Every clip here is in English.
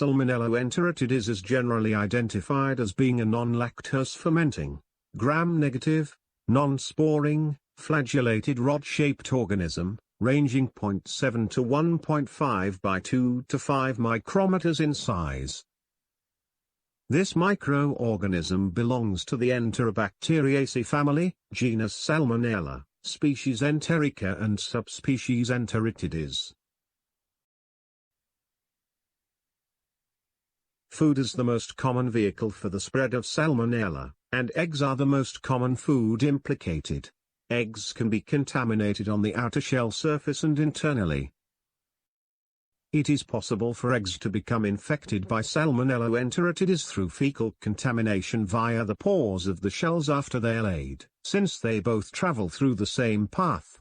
Salmonella enteritidis is generally identified as being a non-lactose fermenting, gram-negative, non-sporing, flagellated rod-shaped organism, ranging 0.7 to 1.5 by 2 to 5 micrometers in size. This microorganism belongs to the Enterobacteriaceae family, genus Salmonella, species Enterica and subspecies Enteritidis. Food is the most common vehicle for the spread of Salmonella, and eggs are the most common food implicated. Eggs can be contaminated on the outer shell surface and internally. It is possible for eggs to become infected by Salmonella enteritidis through fecal contamination via the pores of the shells after they are laid, since they both travel through the same path.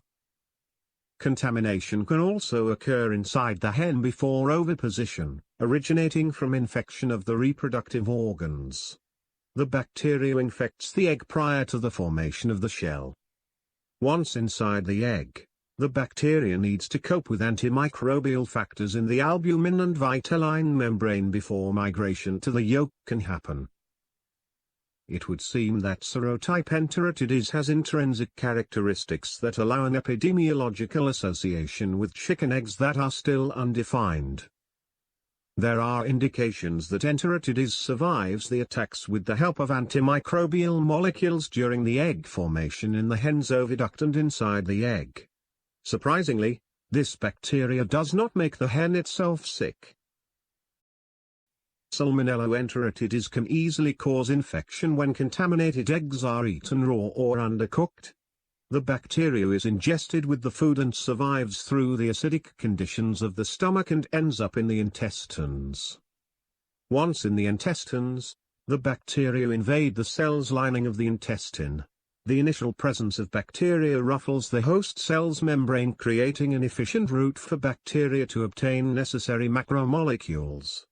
Contamination can also occur inside the hen before oviposition, originating from infection of the reproductive organs. The bacteria infects the egg prior to the formation of the shell. Once inside the egg, the bacteria needs to cope with antimicrobial factors in the albumin and vitelline membrane before migration to the yolk can happen. It would seem that serotype Enteritidis has intrinsic characteristics that allow an epidemiological association with chicken eggs that are still undefined. There are indications that Enteritidis survives the attacks with the help of antimicrobial molecules during the egg formation in the hen's oviduct and inside the egg. Surprisingly, this bacteria does not make the hen itself sick. Salmonella enteritidis can easily cause infection when contaminated eggs are eaten raw or undercooked. The bacteria is ingested with the food and survives through the acidic conditions of the stomach and ends up in the intestines. Once in the intestines, the bacteria invade the cells lining of the intestine. The initial presence of bacteria ruffles the host cell's membrane, creating an efficient route for bacteria to obtain necessary macromolecules.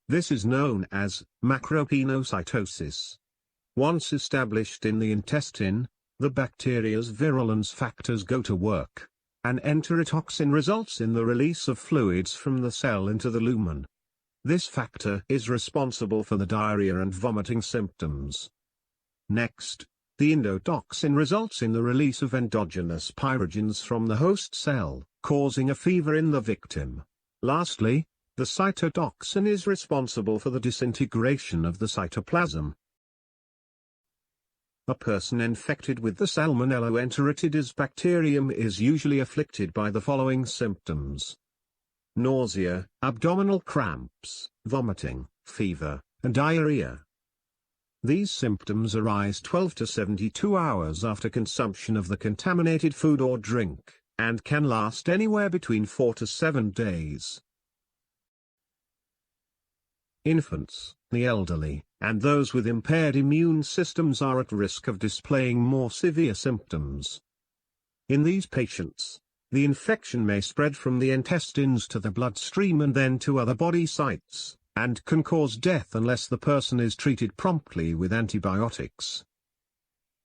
This is known as macropinocytosis. Once established in the intestine, the bacteria's virulence factors go to work. An enterotoxin results in the release of fluids from the cell into the lumen. This factor is responsible for the diarrhea and vomiting symptoms. Next, the endotoxin results in the release of endogenous pyrogens from the host cell, causing a fever in the victim. Lastly, the cytotoxin is responsible for the disintegration of the cytoplasm. A person infected with the Salmonella enteritidis bacterium is usually afflicted by the following symptoms: nausea, abdominal cramps, vomiting, fever, and diarrhea. These symptoms arise 12 to 72 hours after consumption of the contaminated food or drink, and can last anywhere between 4 to 7 days. Infants, the elderly, and those with impaired immune systems are at risk of displaying more severe symptoms. In these patients, the infection may spread from the intestines to the bloodstream and then to other body sites, and can cause death unless the person is treated promptly with antibiotics.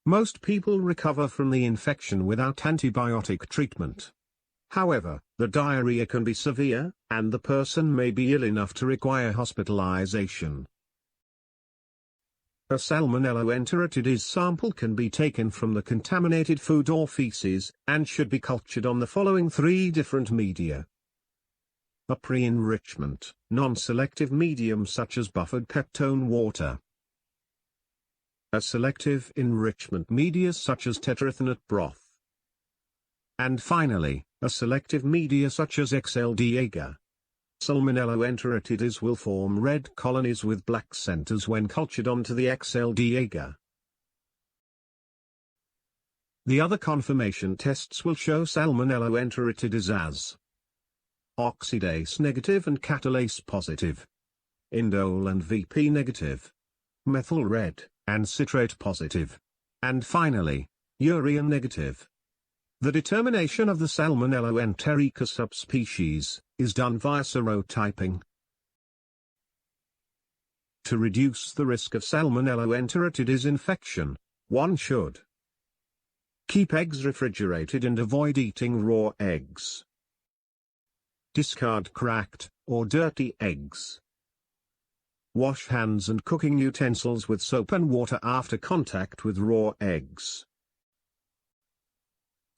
Most people recover from the infection without antibiotic treatment. However, the diarrhea can be severe, and the person may be ill enough to require hospitalization. A Salmonella enteritidis sample can be taken from the contaminated food or feces, and should be cultured on the following 3 different media. A pre-enrichment, non-selective medium such as buffered peptone water. A selective enrichment media such as tetrathanate broth. And finally, a selective media such as XLD agar. Salmonella enteritidis will form red colonies with black centers when cultured onto the XLD agar. The other confirmation tests will show Salmonella enteritidis as oxidase negative and catalase positive, indole and VP negative, methyl red, and citrate positive, and finally, urea negative. The determination of the Salmonella enterica subspecies is done via serotyping. To reduce the risk of Salmonella enteritidis infection, one should keep eggs refrigerated and avoid eating raw eggs. Discard cracked or dirty eggs. Wash hands and cooking utensils with soap and water after contact with raw eggs.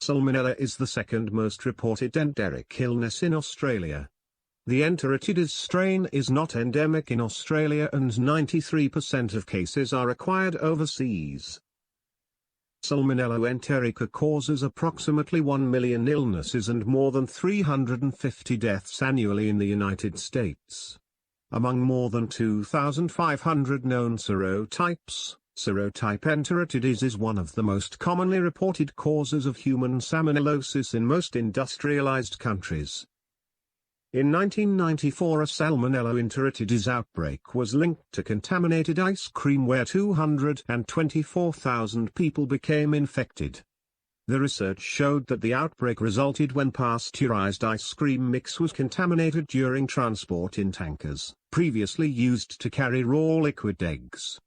Salmonella is the second most reported endemic illness in Australia. The Enteritidis strain is not endemic in Australia and 93% of cases are acquired overseas. Salmonella enterica causes approximately 1 million illnesses and more than 350 deaths annually in the United States. Among more than 2,500 known serotypes, serotype Enteritidis is one of the most commonly reported causes of human salmonellosis in most industrialized countries. In 1994 a Salmonella Enteritidis outbreak was linked to contaminated ice cream where 224,000 people became infected. The research showed that the outbreak resulted when pasteurized ice cream mix was contaminated during transport in tankers, previously used to carry raw liquid eggs.